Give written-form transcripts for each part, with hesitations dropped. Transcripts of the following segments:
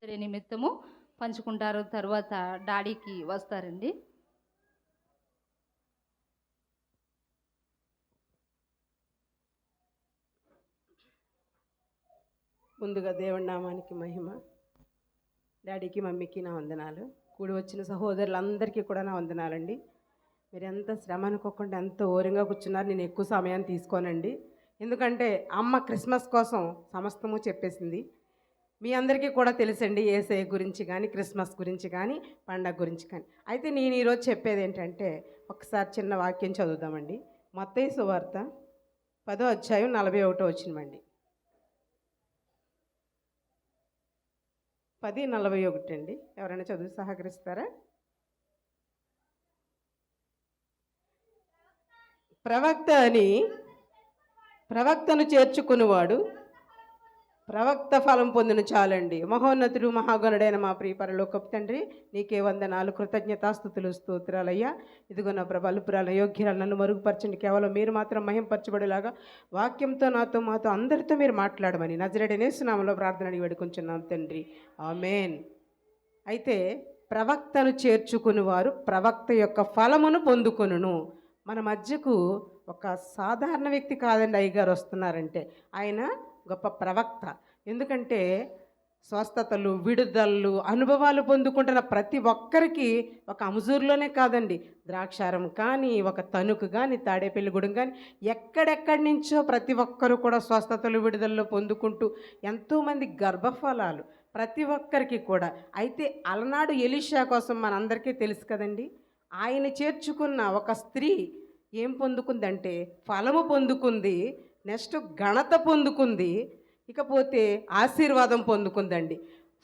నిమిత్తము పంచుకుంటారు. తర్వాత డాడీకి వస్తారండి. ముందుగా దేవుడి నామానికి మహిమ. డాడీకి మమ్మీకి నా వందనాలు. కూడి వచ్చిన సహోదరులందరికీ కూడా నా వందనాలండి. మీరు ఎంత శ్రమ అనుకోకుండా ఎంత ఓరంగా కూర్చున్నారు. నేను ఎక్కువ సమయాన్ని తీసుకోనండి, ఎందుకంటే అమ్మ క్రిస్మస్ కోసం సమస్తము చెప్పేసింది. మీ అందరికీ కూడా తెలుసండి యేసయ్య గురించి కానీ, క్రిస్మస్ గురించి కానీ, పండగ గురించి కానీ. అయితే నేను ఈరోజు చెప్పేది ఏంటంటే, ఒకసారి చిన్న వాక్యం చదువుదామండి. మత్తయి సువార్త 10వ అధ్యాయం 41వ వచనమండి. 10:41 అండి. ఎవరైనా చదువు సహకరిస్తారా? ప్రవక్తను చేర్చుకునేవాడు ప్రవక్త ఫలం పొందిన చాలండి. మహోన్నతుడు మహాగణుడైన మా ప్రియ పరలోకపు తండ్రి, నీకే వందనాలు, కృతజ్ఞతాస్తుతులు, స్తోత్రాలయ్యా. ఇదిగో నా ప్రభలుపురాల యోగ్యురాలు నన్ను మరుగుపరచండి. కేవలం మీరు మాత్రం మహింపరచబడేలాగా వాక్యంతో మాతో అందరితో మీరు మాట్లాడమని నజరేయుడైన యేసు నామములో ప్రార్థన అడిగి వేడుకొంచున్నాం తండ్రి, ఆమేన్. అయితే ప్రవక్తను చేర్చుకునేవారు ప్రవక్త యొక్క ఫలమును పొందుకొనును. మన మధ్యకు ఒక సాధారణ వ్యక్తి కాదండి అయ్యగారు వస్తున్నారంటే, ఆయన గొప్ప ప్రవక్త. ఎందుకంటే స్వస్థతలు, విడుదలలు, అనుభవాలు పొందుకుంటున్న ప్రతి ఒక్కరికి ఒక అముజూరులోనే కాదండి, ద్రాక్షారం కానీ, ఒక తణుకు కానీ, తాడేపల్లిగూడెం కానీ, ఎక్కడెక్కడి నుంచో ప్రతి ఒక్కరు కూడా స్వస్థతలు, విడుదలలో పొందుకుంటూ ఎంతోమంది గర్భఫలాలు ప్రతి ఒక్కరికి కూడా. అయితే అలనాడు ఎలీషా కోసం మనందరికీ తెలుసు కదండి. ఆయన చేర్చుకున్న ఒక స్త్రీ ఏం పొందుకుందంటే ఫలము పొందుకుంది, నెక్స్ట్ ఘనత పొందుకుంది, ఇకపోతే ఆశీర్వాదం పొందుకుందండి.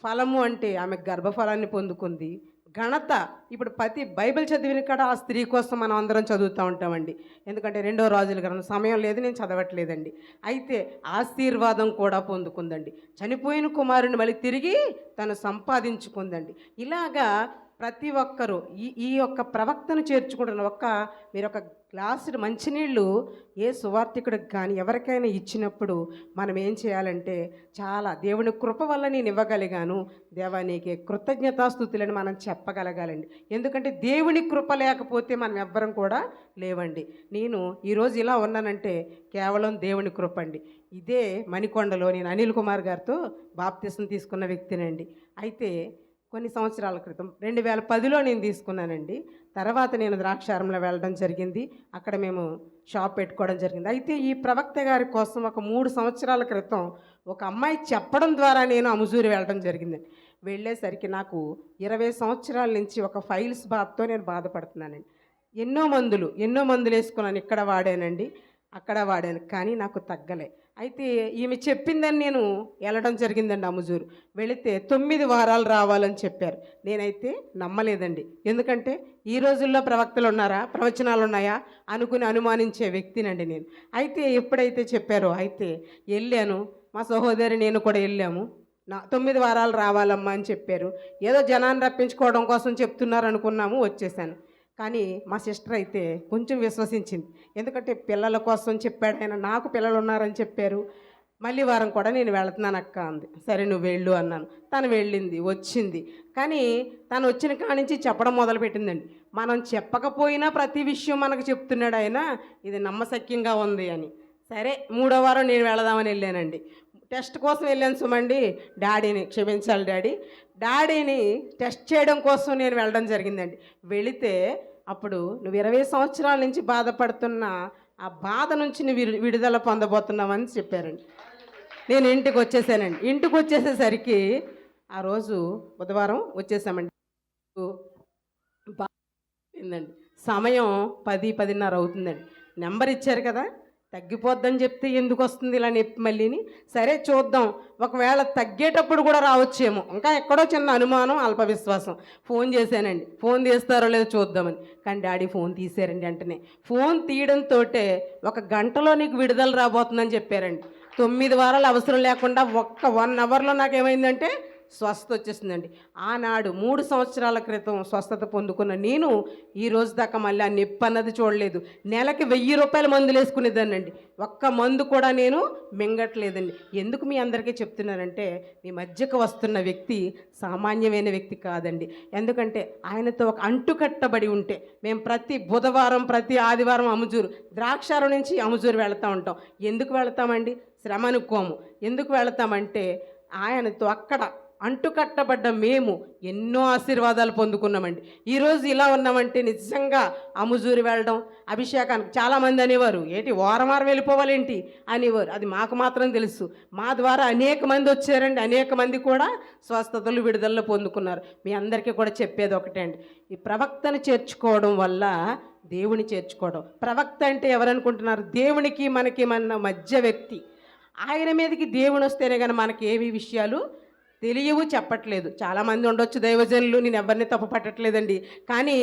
ఫలము అంటే ఆమె గర్భఫలాన్ని పొందుకుంది, ఘనత. ఇప్పుడు ప్రతి బైబిల్ చదివిన కాడ ఆ స్త్రీ కోసం మనం అందరం చదువుతూ ఉంటామండి. ఎందుకంటే 2వ రాజుల గ్రంథం సమయం లేదు, నేను చదవట్లేదండి. అయితే ఆశీర్వాదం కూడా పొందుకుందండి. చనిపోయిన కుమారుని మళ్ళీ తిరిగి తను సంపాదించుకుందండి. ఇలాగా ప్రతి ఒక్కరూ ఈ యొక్క ప్రవక్తను చేర్చుకుంటున్న మీరు ఒక గ్లాసుడు మంచినీళ్ళు ఏ సువార్థికుడికి కానీ ఎవరికైనా ఇచ్చినప్పుడు మనం ఏం చేయాలంటే, చాలా దేవుని కృప వల్ల నేను ఇవ్వగలిగాను, దేవా నీకే కృతజ్ఞతాస్తుతులని మనం చెప్పగలగాలండి. ఎందుకంటే దేవుని కృప లేకపోతే మనం ఎవ్వరం కూడా లేవండి. నేను ఈరోజు ఇలా ఉన్నానంటే కేవలం దేవుని కృప అండి. ఇదే మణికొండలో నేను అనిల్ కుమార్ గారితో బాప్తిసం తీసుకున్న వ్యక్తినండి. అయితే కొన్ని సంవత్సరాల క్రితం 2010లో నేను తీసుకున్నానండి. తర్వాత నేను ద్రాక్షారంలో వెళ్ళడం జరిగింది. అక్కడ మేము షాప్ పెట్టుకోవడం జరిగింది. అయితే ఈ ప్రవక్త గారి కోసం ఒక 3 సంవత్సరాల క్రితం ఒక అమ్మాయి చెప్పడం ద్వారా నేను అముజూరి వెళ్ళడం జరిగిందండి. వెళ్ళేసరికి నాకు 20 సంవత్సరాల నుంచి ఒక ఫైల్స్ బాధతో నేను బాధపడుతున్నానండి. ఎన్నో మందులు వేసుకున్నాను. ఇక్కడ వాడానండి, అక్కడ వాడాను, కానీ నాకు తగ్గలే. అయితే ఈమె చెప్పిందని నేను వెళ్ళడం జరిగిందండి అముజూరు. వెళితే 9 వారాలు రావాలని చెప్పారు. నేనైతే నమ్మలేదండి. ఎందుకంటే ఈ రోజుల్లో ప్రవక్తలు ఉన్నారా, ప్రవచనాలు ఉన్నాయా అనుమానించే వ్యక్తినండి నేను. అయితే ఎప్పుడైతే చెప్పారో అయితే వెళ్ళాను, మా సహోదరి నేను కూడా వెళ్ళాము. 9 వారాలు రావాలమ్మా అని చెప్పారు. ఏదో జనాన్ని రప్పించుకోవడం కోసం చెప్తున్నారు అనుకున్నాము, వచ్చేసాను. కానీ మా సిస్టర్ అయితే కొంచెం విశ్వసించింది. ఎందుకంటే పిల్లల కోసం చెప్పాడు ఆయన, నాకు పిల్లలు ఉన్నారని చెప్పారు. మళ్ళీ వారం కూడా నేను వెళుతున్నాను అక్క అంది. సరే నువ్వు వెళ్ళు అన్నాను. తను వెళ్ళింది, వచ్చింది. కానీ తను వచ్చిన కాడి నుంచి చెప్పడం మొదలుపెట్టిందండి. మనం చెప్పకపోయినా ప్రతి విషయం మనకు చెప్తున్నాడు ఆయన, ఇది నమ్మశక్యంగా ఉంది అని. సరే 3వ వారం నేను వెళదామని వెళ్ళానండి. టెస్ట్ కోసం వెళ్ళాను సుమండి. డాడీని క్షమించాలి, డాడీని టెస్ట్ చేయడం కోసం నేను వెళ్ళడం జరిగిందండి. వెళితే అప్పుడు నువ్వు 20 సంవత్సరాల నుంచి బాధపడుతున్న ఆ బాధ నుంచి నువ్వు విడుదల పొందబోతున్నావని చెప్పారండి. నేను ఇంటికి వచ్చేసానండి. ఇంటికి వచ్చేసేసరికి ఆ రోజు బుధవారం వచ్చేసామండి. బాగుందండి. సమయం 10-10:30 అవుతుందండి. నెంబర్ ఇచ్చారు కదా, తగ్గిపోద్దని చెప్తే ఎందుకు వస్తుంది ఇలా నొప్పి మళ్ళీని. సరే చూద్దాం, ఒకవేళ తగ్గేటప్పుడు కూడా రావచ్చేమో, ఇంకా ఎక్కడో చిన్న అనుమానం, అల్ప విశ్వాసం. ఫోన్ చేశానండి, ఫోన్ తీస్తారో లేదో చూద్దామని. కానీ డాడీ ఫోన్ తీశారండి. వెంటనే ఫోన్ తీయడంతో 1 గంటలో నీకు విడుదల రాబోతుందని చెప్పారండి. 9 వారాలు అవసరం లేకుండా 1 అవర్లో నాకేమైందంటే స్వస్థత వచ్చేసిందండి. ఆనాడు 3 సంవత్సరాల క్రితం స్వస్థత పొందుకున్న నేను ఈ రోజు దాకా మళ్ళీ ఆ నొప్పి అన్నది చూడలేదు. నెలకి 1000 రూపాయల మందులు వేసుకునేదాన్నండి. ఒక్క మందు కూడా నేను మింగట్లేదండి. ఎందుకు మీ అందరికీ చెప్తున్నానంటే, మీ మధ్యకు వస్తున్న వ్యక్తి సామాన్యమైన వ్యక్తి కాదండి. ఎందుకంటే ఆయనతో ఒక అంటుకట్టబడి ఉంటే, మేము ప్రతి బుధవారం ప్రతి ఆదివారం అముజూరు ద్రాక్షారం నుంచి అముజూరు వెళతా ఉంటాం. ఎందుకు వెళతామండి? శ్రమ అనుకోము. ఎందుకు వెళతామంటే ఆయనతో అక్కడ అంటుకట్టబడ్డ మేము ఎన్నో ఆశీర్వాదాలు పొందుకున్నామండి. ఈరోజు ఇలా ఉన్నామంటే నిజంగా అముజూరి వెళ్ళడం, అభిషేకానికి చాలామంది అనేవారు, ఏంటి వారం వారం వెళ్ళిపోవాలేంటి అనేవారు. అది మాకు మాత్రం తెలుసు. మా ద్వారా అనేక మంది వచ్చారండి. అనేక మంది కూడా స్వస్థతలు విడుదలలో పొందుకున్నారు. మీ అందరికీ కూడా చెప్పేది ఒకటే అండి, ఈ ప్రవక్తను చేర్చుకోవడం వల్ల దేవుని చేర్చుకోవడం. ప్రవక్త అంటే ఎవరనుకుంటున్నారు? దేవునికి మనకి మన మధ్య వ్యక్తి. ఆయన మీదకి దేవుని వస్తేనే కానీ మనకి ఏవి విషయాలు తెలియవు, చెప్పట్లేదు. చాలామంది ఉండొచ్చు దైవజనులు, నేను ఎవరిని తప్పు పట్టట్లేదండి. కానీ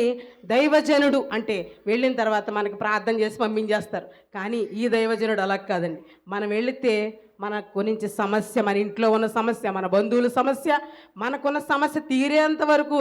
దైవజనుడు అంటే వెళ్ళిన తర్వాత మనకి ప్రార్థన చేసి పంపించేస్తారు. కానీ ఈ దైవజనుడు అలా కాదండి. మనం వెళితే మన గురించి సమస్య, మన ఇంట్లో ఉన్న సమస్య, మన బంధువుల సమస్య, మనకున్న సమస్య తీరేంత వరకు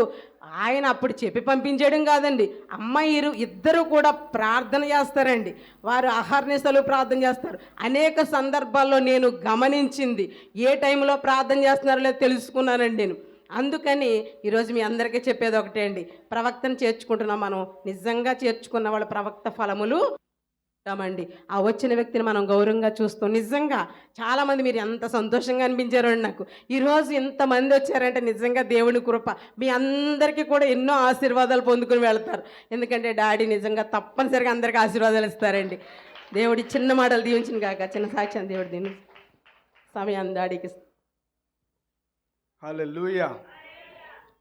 ఆయన అప్పుడు చెప్పి పంపించేయడం కాదండి. అమ్మాయిలు ఇద్దరు కూడా ప్రార్థన చేస్తారండి. వారు అహర్నిశలు ప్రార్థన చేస్తారు. అనేక సందర్భాల్లో నేను గమనించింది, ఏ టైంలో ప్రార్థన చేస్తున్నారో లేదో తెలుసుకున్నానండి నేను. అందుకని ఈరోజు మీ అందరికీ చెప్పేది ఒకటే అండి, ప్రవక్తను చేర్చుకుంటున్నాం. మనం నిజంగా చేర్చుకున్న వాళ్ళ ప్రవక్త ఫలములు అండి. ఆ వచ్చిన వ్యక్తిని మనం గౌరవంగా చూస్తాం. నిజంగా చాలామంది మీరు ఎంత సంతోషంగా అనిపించారండి నాకు. ఈరోజు ఇంతమంది వచ్చారంటే నిజంగా దేవుని కృప. మీ అందరికీ కూడా ఎన్నో ఆశీర్వాదాలు పొందుకుని వెళ్తారు. ఎందుకంటే డాడీ నిజంగా తప్పనిసరిగా అందరికీ ఆశీర్వాదాలు ఇస్తారండి. దేవుడి చిన్న మాటలు దీవించిన కాక చిన్న సాక్ష్యం దేవుడు దీని సమయాన్ని డాడీకి. హల్లెలూయా.